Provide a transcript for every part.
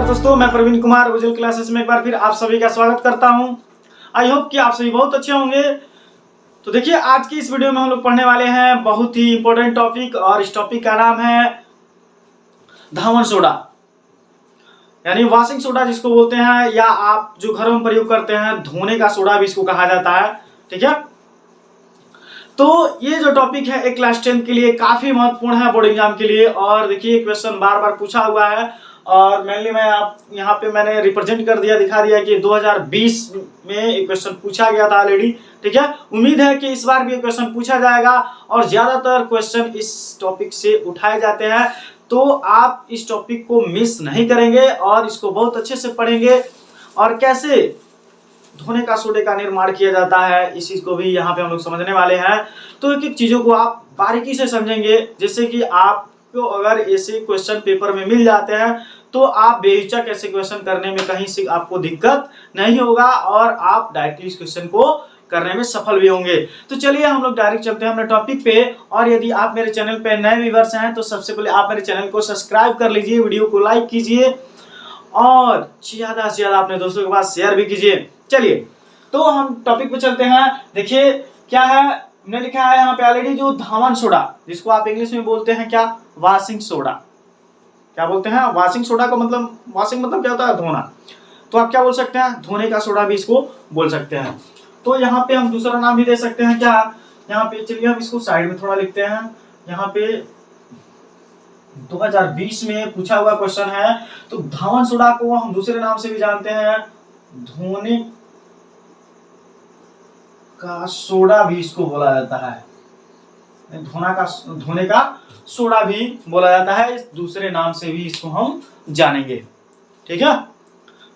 नमस्कार दोस्तों, मैं प्रवीण कुमार विजुअल क्लासेस में एक बार फिर आप सभी का स्वागत करता हूं। आई होप कि आप सभी बहुत अच्छे होंगे। तो देखिए, आज की इस वीडियो में हम लोग पढ़ने वाले हैं बहुत ही इंपॉर्टेंट टॉपिक, और इस टॉपिक का नाम है धावन सोडा, यानी वॉशिंग सोडा जिसको बोलते हैं, या आप जो घरों में प्रयोग करते हैं धोने का सोडा भी इसको कहा जाता है। ठीक है, तो ये जो टॉपिक है एक क्लास 10 के लिए काफी महत्वपूर्ण है, बोर्ड एग्जाम के लिए। और देखिए, क्वेश्चन बार बार पूछा हुआ है, और मेनली मैं आप यहाँ पे मैंने रिप्रेजेंट कर दिया, दिखा दिया कि 2020 में एक क्वेश्चन पूछा गया था ऑलरेडी। ठीक है, उम्मीद है कि इस बार भी क्वेश्चन पूछा जाएगा, और ज्यादातर क्वेश्चन इस टॉपिक से उठाए जाते हैं, तो आप इस टॉपिक को मिस नहीं करेंगे और इसको बहुत अच्छे से पढ़ेंगे। और कैसे धोने का सोडे का निर्माण किया जाता है, इस चीज को भी यहाँ पे हम लोग समझने वाले हैं। तो एक एक चीजों को आप बारीकी से समझेंगे, जिससे कि आपको अगर ऐसे क्वेश्चन पेपर में मिल जाते हैं तो आप बेहिचक ऐसे क्वेश्चन करने में कहीं से आपको दिक्कत नहीं होगा, और आप डायरेक्टली इस क्वेश्चन को करने में सफल भी होंगे। तो चलिए हम लोग डायरेक्ट चलते हैं अपने टॉपिक पे। और यदि आप मेरे चैनल पे नए व्यूअर्स हैं तो सबसे पहले आप मेरे चैनल को सब्सक्राइब कर लीजिए, वीडियो को लाइक कीजिए, और ज्यादा से ज्यादा अपने दोस्तों के पास शेयर भी कीजिए। चलिए, तो हम टॉपिक पे चलते हैं। देखिए क्या है, हमने लिखा है यहाँ पे ऑलरेडी, जो धावन सोडा, जिसको आप इंग्लिश में बोलते हैं क्या, वॉशिंग सोडा। क्या बोलते हैं, वॉशिंग सोडा का मतलब, वॉशिंग मतलब क्या होता है, धोना। तो आप क्या बोल सकते हैं, धोने का सोडा भी इसको बोल सकते हैं। तो यहाँ पे हम दूसरा नाम भी दे सकते हैं क्या, यहाँ पे चलिए हम इसको साइड में थोड़ा लिखते हैं। यहाँ पे 2020 में पूछा हुआ क्वेश्चन है, तो धावन सोडा को हम दूसरे नाम से भी जानते हैं, धोने का सोडा भी इसको बोला जाता है। धोने का सोडा भी बोला जाता है, इस दूसरे नाम से भी इसको हम जानेंगे। ठीक है,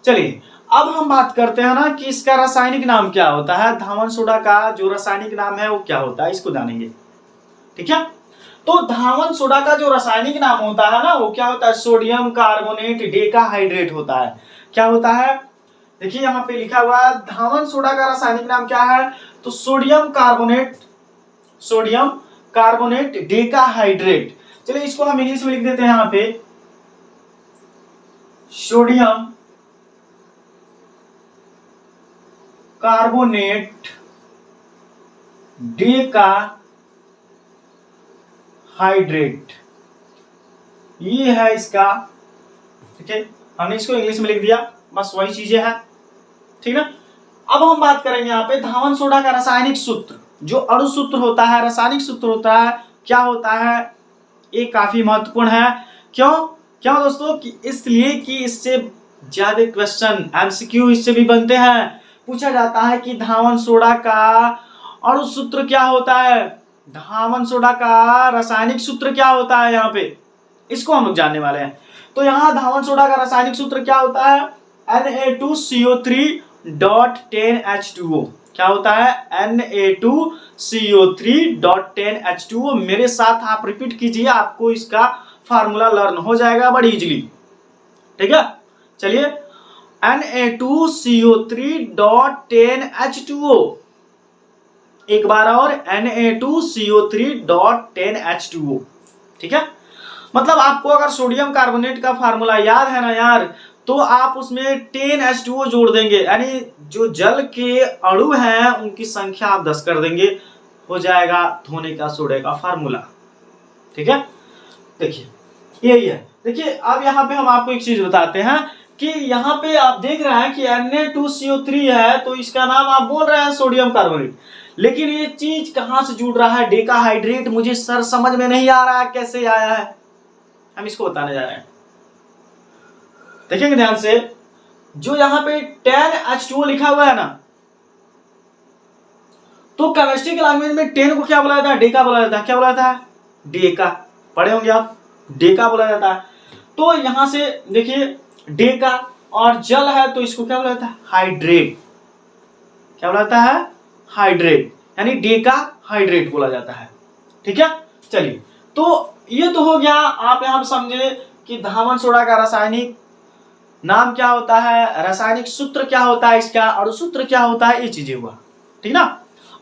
चलिए अब हम बात करते हैं ना कि इसका रासायनिक नाम क्या होता है। धावन सोडा का जो रासायनिक नाम है वो क्या होता है, इसको जानेंगे। ठीक है, तो धावन सोडा का जो रासायनिक नाम होता है ना, वो क्या होता है, सोडियम कार्बोनेट डेकाहाइड्रेट होता है। क्या होता है, देखिए यहाँ पे लिखा हुआ है, धावन सोडा का रासायनिक नाम क्या है, तो सोडियम कार्बोनेट डेकाहाइड्रेट। चलिए इसको हम इंग्लिश में लिख देते हैं यहाँ पे, सोडियम कार्बोनेट डेकाहाइड्रेट, ये है इसका। ठीक है, हमने इसको इंग्लिश में लिख दिया, बस वही चीजें हैं। ठीक है, अब हम बात करेंगे यहाँ पे धावन सोडा का रासायनिक सूत्र, जो अणु सूत्र होता है, रासायनिक सूत्र होता है, क्या होता है, ये काफी महत्वपूर्ण है। क्यों दोस्तों, कि इसलिए कि इससे ज्यादा क्वेश्चन एमसीक्यू इससे भी बनते हैं। पूछा जाता है कि धावन सोडा का अणु सूत्र क्या होता है, धावन सोडा का रासायनिक सूत्र क्या होता है, यहाँ पे इसको हम लोग जानने वाले हैं। तो यहाँ धावन सोडा का रासायनिक सूत्र क्या होता है, Na2CO3.10H2O। क्या होता है, Na2CO3.10H2O। मेरे साथ आप रिपीट कीजिए, आपको इसका फार्मूला लर्न हो जाएगा बड़ी इजीली। ठीक है, चलिए Na2CO3.10H2O, एक बार और, Na2CO3.10H2O। ठीक है, मतलब आपको अगर सोडियम कार्बोनेट का फार्मूला याद है ना यार, तो आप उसमें 10H2O जोड़ देंगे, यानी जो जल के अणु हैं उनकी संख्या आप 10 कर देंगे, हो जाएगा धोने का सोडे का फार्मूला। ठीक है, देखिए यही है। देखिए अब यहाँ पे हम आपको एक चीज बताते हैं कि यहाँ पे आप देख रहे हैं कि Na2CO3 है, तो इसका नाम आप बोल रहे हैं सोडियम कार्बोनेट, लेकिन ये चीज कहां से जुड़ रहा है, डेकाहाइड्रेट। मुझे सर समझ में नहीं आ रहा है कैसे आया है, हम इसको बताने जा रहे हैं। देखेंगे ध्यान से, जो यहाँ पे 10H2O लिखा हुआ है ना, तो केमिस्ट्री के लैंग्वेज में 10 को क्या बोला जाता है, डेका बोला जाता है। क्या बोला जाता है, डेका, पढ़े होंगे आप, डेका बोला जाता है। तो यहां से देखिए डेका, और जल है तो इसको क्या बोला जाता है, हाइड्रेट। क्या बोला जाता है, हाइड्रेट, यानी डेका हाइड्रेट बोला जाता है। ठीक है, चलिए तो ये तो हो गया, आप यहां पर समझे कि धावन सोडा का रासायनिक नाम क्या होता है, रासायनिक सूत्र क्या होता है इसका, अणु सूत्र क्या होता है, ये चीजें हुआ। ठीक ना,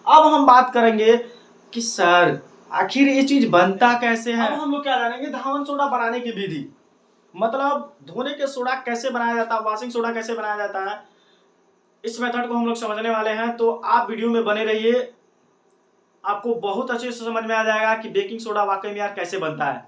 अब हम बात करेंगे कि सर आखिर ये चीज बनता कैसे है। अब हम लोग क्या जानेंगे, धावन सोडा बनाने की विधि। मतलब धोने के सोडा कैसे बनाया जाता है, वॉशिंग सोडा कैसे बनाया जाता है, इस मेथड को हम लोग समझने वाले हैं। तो आप वीडियो में बने रहिए, आपको बहुत अच्छे से समझ में आ जाएगा कि बेकिंग सोडा वाकई में यार कैसे बनता है।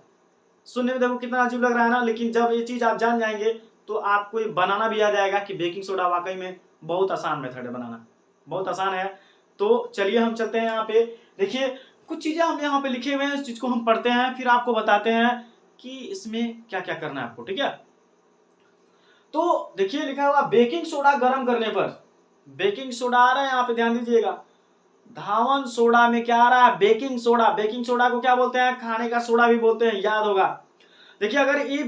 सुनने में देखो कितना अजीब लग रहा है ना, लेकिन जब ये चीज आप जान जाएंगे तो आपको ये बनाना भी आ जाएगा कि बेकिंग सोडा वाकई में बहुत आसान मेथड है बनाना, बहुत आसान है। तो चलिए हम चलते हैं यहाँ पे। देखिए कुछ चीजें हम यहाँ पे लिखे हुए हैं, इस चीज को हम पढ़ते हैं, फिर आपको बताते हैं कि इसमें क्या क्या करना है आपको, ठीक है। तो देखिए लिखा हुआ बेकिंग सोडा गर्म करने पर, बेकिंग सोडा आ रहा है यहाँ पे, ध्यान दीजिएगा। धावन सोडा में क्या आ रहा है, बेकिंग सोडा। बेकिंग सोडा को क्या बोलते हैं, खाने का सोडा भी बोलते हैं, याद होगा। देखिए अगर ये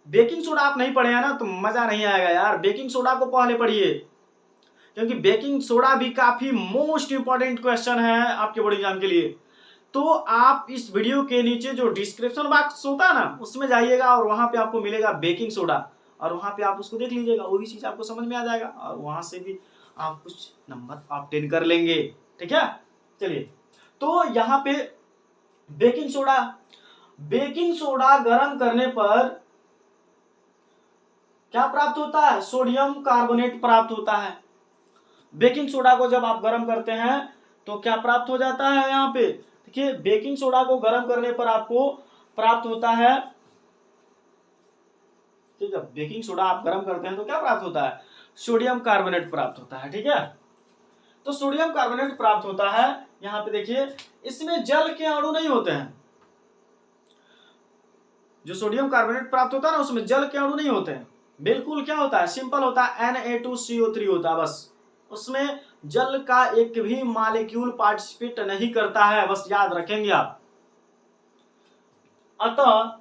बेकिंग सोडा आप नहीं पढ़े हैं ना तो मजा नहीं आएगा यार, बेकिंग सोडा को पहले पढ़िए, क्योंकि बेकिंग सोडा भी काफी मोस्ट इंपॉर्टेंट क्वेश्चन है आपके बोर्ड एग्जाम के लिए। तो आप इस वीडियो के नीचे जो डिस्क्रिप्शन बॉक्स होता है ना उसमें जाइएगा और वहां पे आपको मिलेगा बेकिंग सोडा, और वहां पे आप उसको देख लीजिएगा, वही चीज आपको समझ में आ जाएगा और वहां से भी आप कुछ नंबर ऑब्टेन कर लेंगे, ठीक है। चलिए तो यहाँ पे बेकिंग सोडा गर्म करने पर क्या प्राप्त होता है, सोडियम कार्बोनेट प्राप्त होता है। बेकिंग सोडा को जब आप गर्म करते हैं तो क्या प्राप्त हो जाता है, यहाँ पे देखिए बेकिंग सोडा को गर्म करने पर आपको प्राप्त होता है, ठीक है। बेकिंग सोडा आप गर्म करते हैं तो क्या प्राप्त होता है, सोडियम कार्बोनेट प्राप्त होता है, ठीक है। तो सोडियम कार्बोनेट प्राप्त होता है। यहाँ पे देखिए इसमें जल के अणु नहीं होते हैं, जो सोडियम कार्बोनेट प्राप्त होता है ना उसमें जल के अणु नहीं होते हैं, बिल्कुल क्या होता है, सिंपल होता है, Na2CO3 होता है बस। उसमें जल का एक भी मॉलिक्यूल पार्टिसिपेट नहीं करता है, बस याद रखेंगे आप। अतः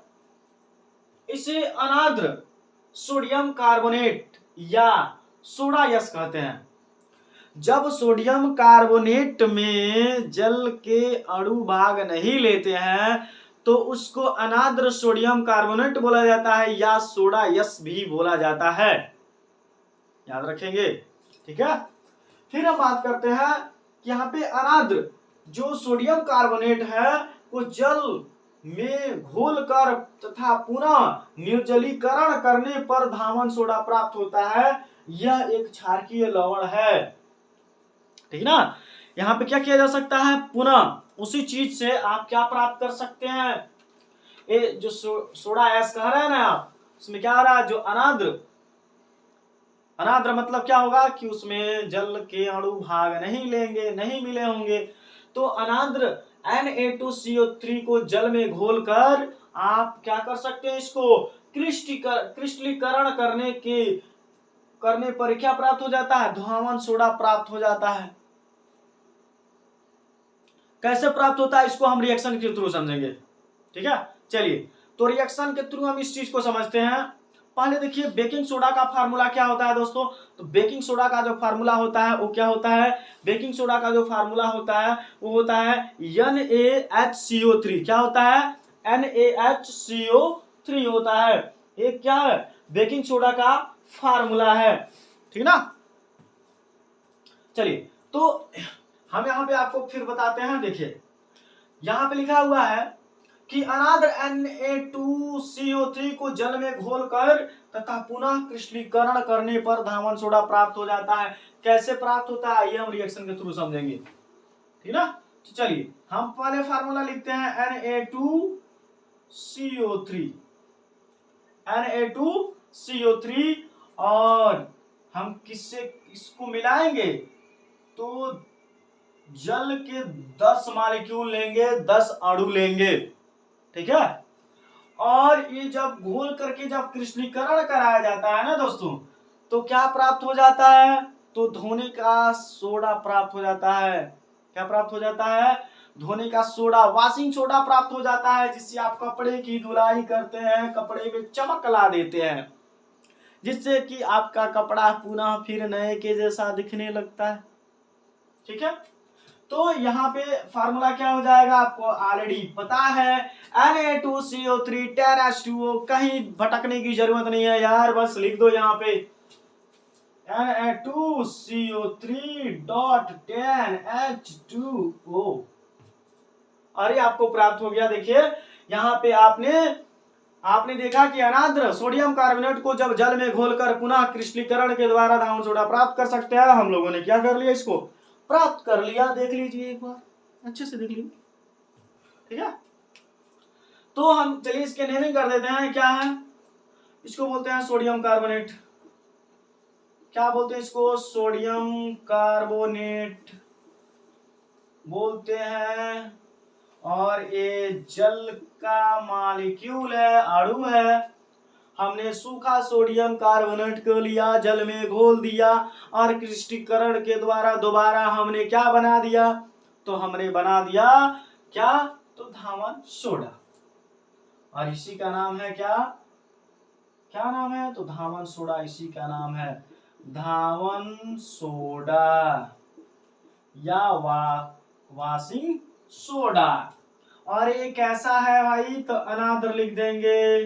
इसे अनाद्र सोडियम कार्बोनेट या सोडा यस कहते हैं। जब सोडियम कार्बोनेट में जल के अणु भाग नहीं लेते हैं तो उसको अनाद्र सोडियम कार्बोनेट बोला जाता है या सोडा यस भी बोला जाता है, याद रखेंगे, ठीक है। फिर हम बात करते हैं कि यहाँ पे अनाद्र जो सोडियम कार्बोनेट है वो जल में घोलकर तथा पुनः निर्जलीकरण करने पर धावन सोडा प्राप्त होता है। यह एक क्षारकीय लवण है, ठीक ना। यहाँ पे क्या किया जा सकता है, पुनः उसी चीज से आप क्या प्राप्त कर सकते हैं, ये जो सोडा एस कह रहे हैं ना आप, उसमें क्या आ रहा है, जो अनाद्र मतलब क्या होगा कि उसमें जल के अणु भाग नहीं लेंगे, नहीं मिले होंगे। तो अनाद्र Na2CO3 को जल में घोलकर आप क्या कर सकते हैं, इसको क्रिस्टलीकरण करने पर क्या प्राप्त हो जाता है, धावन सोडा प्राप्त हो जाता है। कैसे प्राप्त होता है इसको हम रिएक्शन के थ्रू समझेंगे, ठीक है। चलिए तो रिएक्शन के थ्रू हम इस चीज को समझते हैं। पहले देखिए बेकिंग सोडा का फार्मूला क्या होता है दोस्तों, तो बेकिंग सोडा का जो फार्मूला होता है वो क्या होता है, बेकिंग सोडा का जो फार्मूला होता है वो होता है NaHCO3, क्या होता है, NaHCO3 होता है। ये क्या है, बेकिंग सोडा का फार्मूला है, ठीक ना। चलिए तो हम यहाँ पे आपको फिर बताते हैं। देखिए यहाँ पे लिखा हुआ है कि अनाद्र Na2CO3 को जल में घोलकर तथा पुनः क्रिस्टलीकरण करने पर धावन सोडा प्राप्त हो जाता है। कैसे प्राप्त होता है ये हम रिएक्शन के थ्रू समझेंगे, ठीक ना। तो चलिए हम पहले फार्मूला लिखते हैं Na2CO3 और हम किससे इसको मिलाएंगे, तो जल के 10 मॉलिक्यूल लेंगे, 10 अणु लेंगे, ठीक है। और ये जब घोल करके जब क्रिस्टलीकरण कराया जाता है ना दोस्तों, तो क्या प्राप्त हो जाता है, तो धोने का सोडा प्राप्त हो जाता है। क्या प्राप्त हो जाता है, धोने का सोडा, वॉशिंग सोडा प्राप्त हो जाता है, जिससे आप कपड़े की धुलाई करते हैं, कपड़े में चमक ला देते हैं, जिससे कि आपका कपड़ा पुनः फिर नए के जैसा दिखने लगता है, ठीक है। तो यहाँ पे फार्मूला क्या हो जाएगा, आपको ऑलरेडी पता है, Na2CO3 10H2O, कहीं भटकने की जरूरत नहीं है यार, बस लिख दो यहाँ पे Na2CO3.10H2O। अरे आपको प्राप्त हो गया। देखिए यहाँ पे आपने आपने देखा कि अनाद्र सोडियम कार्बोनेट को जब जल में घोलकर पुनः क्रिस्टलीकरण के द्वारा धावन सोडा प्राप्त कर सकते हैं। हम लोगों ने क्या कर लिया, इसको प्राप्त कर लिया। देख लीजिए एक बार, अच्छे से देख लीजिए, ठीक है। तो हम चलिए इसके नेमिंग कर देते हैं। क्या है, इसको बोलते हैं सोडियम कार्बोनेट। क्या बोलते हैं इसको, सोडियम कार्बोनेट बोलते हैं। और ये जल का मॉलिक्यूल है, अणु है। हमने सूखा सोडियम कार्बोनेट को लिया, जल में घोल दिया और क्रिस्टलीकरण के द्वारा दोबारा हमने क्या बना दिया, तो हमने बना दिया क्या, तो धावन सोडा। और इसी का नाम है क्या, क्या नाम है, तो धावन सोडा। इसी का नाम है धावन सोडा या वाशिंग सोडा। और ये कैसा है भाई, तो अनाद्र लिख देंगे।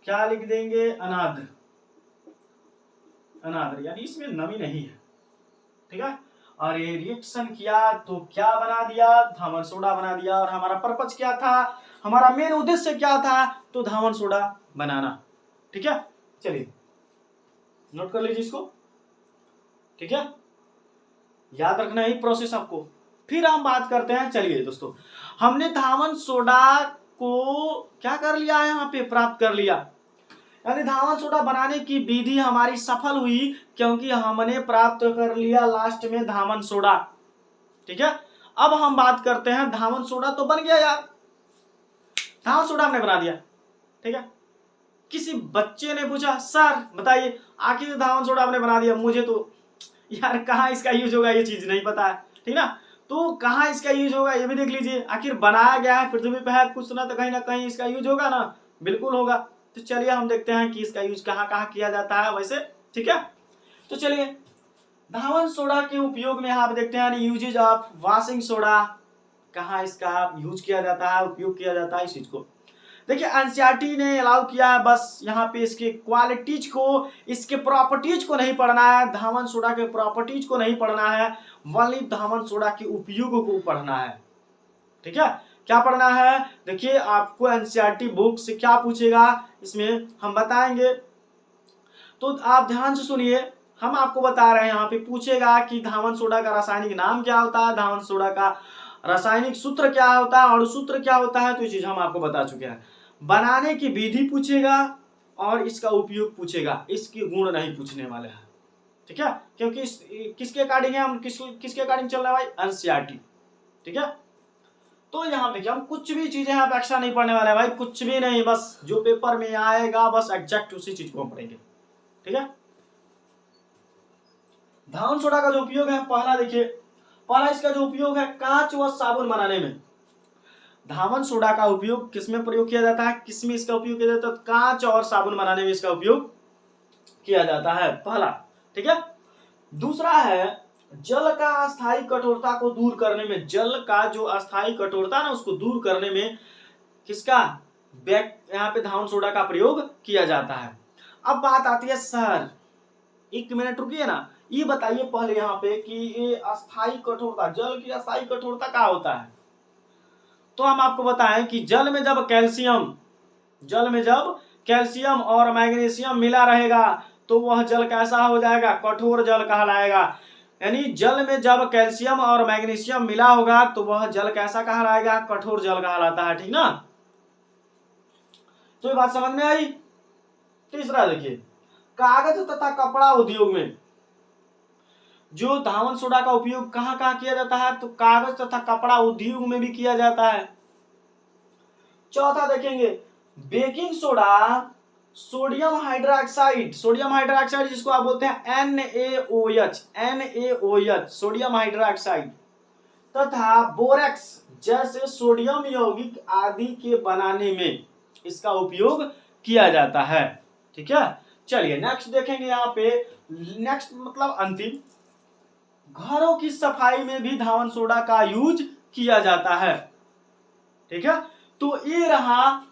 क्या लिख देंगे, अनाद्र। अनाद्र यानी इसमें नमी नहीं है, ठीक है। और ये रिएक्शन किया तो क्या बना दिया, धावन सोडा बना दिया। और हमारा पर्पज क्या था, हमारा मेन उद्देश्य क्या था, तो धावन सोडा बनाना, ठीक है। चलिए नोट कर लीजिए इसको, ठीक है। याद रखना ही प्रोसेस आपको। फिर हम बात करते हैं, चलिए दोस्तों, हमने धावन सोडा को क्या कर लिया है, यहाँ पे प्राप्त कर लिया। यानी धावन सोडा बनाने की विधि हमारी सफल हुई, क्योंकि हमने प्राप्त कर लिया लास्ट में धावन सोडा, ठीक है। अब हम बात करते हैं, धावन सोडा तो बन गया यार, धावन सोडा हमने बना दिया, ठीक है। किसी बच्चे ने पूछा, सर बताइए आखिर धावन सोडा आपने बना दिया, मुझे तो यार कहाँ इसका यूज होगा ये चीज नहीं पता है, ठीक ना। तो कहाँ इसका यूज होगा ये भी देख लीजिए। आखिर बनाया गया है, पृथ्वी पे है, कुछ ना कहीं इसका यूज होगा ना, बिल्कुल होगा। तो चलिए हम देखते हैं कि इसका यूज कहाँ कहाँ किया जाता है वैसे, ठीक है। तो चलिए धावन सोडा के उपयोग में आप देखते हैं यूजेज ऑफ वाशिंग सोडा, कहाँ इसका यूज किया जाता है, उपयोग किया जाता है इस चीज को। देखिए एनसीईआरटी ने अलाउ किया है, बस यहाँ पे इसके क्वालिटीज को, इसके प्रॉपर्टीज को नहीं पढ़ना है, धावन सोडा के प्रॉपर्टीज को नहीं पढ़ना है, वनली धावन सोडा के उपयोग को पढ़ना है, ठीक है। क्या पढ़ना है, देखिए आपको एनसीईआरटी बुक से क्या पूछेगा इसमें हम बताएंगे, तो आप ध्यान से सुनिए। हम आपको बता रहे हैं, यहाँ पे पूछेगा कि धावन सोडा का रासायनिक नाम क्या होता है, धावन सोडा का रासायनिक सूत्र क्या होता है, अणु सूत्र क्या होता है, तो ये चीज हम आपको बता चुके हैं। बनाने की विधि पूछेगा और इसका उपयोग पूछेगा, इसके गुण नहीं पूछने वाले हैं, ठीक है। क्योंकि किसके अकॉर्डिंग है, हम किसके अकॉर्डिंग चल रहा है भाई, एनसीईआरटी, ठीक है। तो यहाँ देखिए हम कुछ भी चीजें यहाँ पे एक्स्ट्रा नहीं पढ़ने वाले भाई, कुछ भी नहीं, बस जो पेपर में आएगा बस एग्जैक्ट उसी चीज को हम पढ़ेंगे, ठीक है। धावन सोडा का जो उपयोग है, पहला देखिए, पहला इसका जो उपयोग है कांच व साबुन बनाने में। धावन सोडा का उपयोग किसमें प्रयोग किया जाता है, किसमें इसका उपयोग किया जाता है, कांच और साबुन बनाने में इसका उपयोग किया जाता है, पहला, ठीक है। दूसरा है जल का अस्थायी कठोरता को दूर करने में, जल का जो अस्थायी कठोरता ना उसको दूर करने में किसका, यहाँ पे धावन सोडा का प्रयोग किया जाता है। अब बात आती है, सर एक मिनट रुकिए ना, ये बताइए पहले यहाँ पे कि ये अस्थायी कठोरता, जल की अस्थायी कठोरता क्या होता है। तो हम आपको बताएं कि जल में जब कैल्शियम और मैग्नीशियम मिला रहेगा तो वह जल कैसा हो जाएगा, कठोर जल कहलाएगा। यानी जल में जब कैल्शियम और मैग्नीशियम मिला होगा तो वह जल कैसा कहलाएगा, कठोर जल कहलाता है, ठीक ना। तो ये बात समझ में आई। तीसरा देखिए, कागज तथा कपड़ा उद्योग में जो धावन सोडा का उपयोग कहाँ कहाँ किया जाता है, तो कागज तथा कपड़ा उद्योग में भी किया जाता है। चौथा देखेंगे बेकिंग सोडा, सोडियम हाइड्रोक्साइड जिसको आप बोलते हैं NaOH, सोडियम हाइड्रोक्साइड तथा बोरेक्स जैसे सोडियम यौगिक आदि के बनाने में इसका उपयोग किया जाता है, ठीक है। चलिए नेक्स्ट देखेंगे, यहाँ पे नेक्स्ट मतलब अंतिम, घरों की सफाई में भी धावन सोडा का यूज किया जाता है, ठीक है। तो ये रहा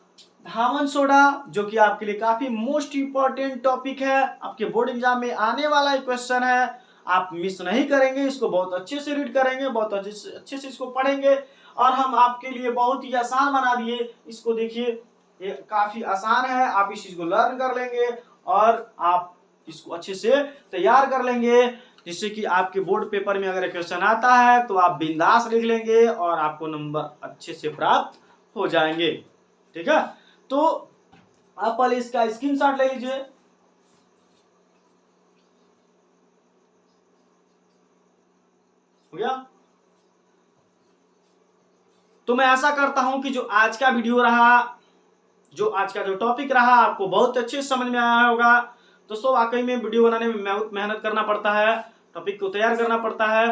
धावन सोडा, जो कि आपके लिए काफी मोस्ट इंपॉर्टेंट टॉपिक है, आपके बोर्ड एग्जाम में आने वाला एक क्वेश्चन है, आप मिस नहीं करेंगे, इसको बहुत अच्छे से रीड करेंगे, बहुत अच्छे से इसको पढ़ेंगे और हम आपके लिए बहुत ही आसान बना दिए इसको। देखिए ये काफी आसान है, आप इस चीज को लर्न कर लेंगे और आप इसको अच्छे से तैयार कर लेंगे, जिससे कि आपके बोर्ड पेपर में अगर क्वेश्चन आता है तो आप बिंदास लिख लेंगे और आपको नंबर अच्छे से प्राप्त हो जाएंगे। ठीक है, तो आप पहले इसका स्क्रीनशॉट ले लीजिए। हो गया? तो मैं आशा करता हूं कि जो आज का वीडियो रहा, जो आज का जो टॉपिक रहा, आपको बहुत अच्छे से समझ में आया होगा। दोस्तों वाकई में वीडियो बनाने में बहुत मेहनत करना पड़ता है, टॉपिक को तैयार करना पड़ता है।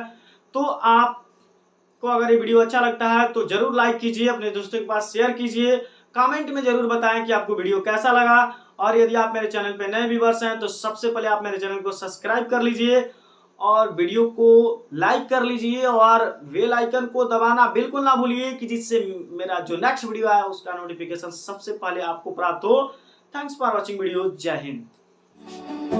तो आपको अगर ये वीडियो अच्छा लगता है तो जरूर लाइक कीजिए, अपने दोस्तों के पास शेयर कीजिए, कमेंट में जरूर बताएं कि आपको वीडियो कैसा लगा। और यदि आप मेरे चैनल पे नए व्यूअर्स हैं तो सबसे पहले आप मेरे चैनल को सब्सक्राइब कर लीजिए और वीडियो को लाइक कर लीजिए और बेल आइकन को दबाना बिल्कुल ना भूलिए, कि जिससे मेरा जो नेक्स्ट वीडियो है उसका नोटिफिकेशन सबसे पहले आपको प्राप्त हो। Thanks for watching video. जय हिंद।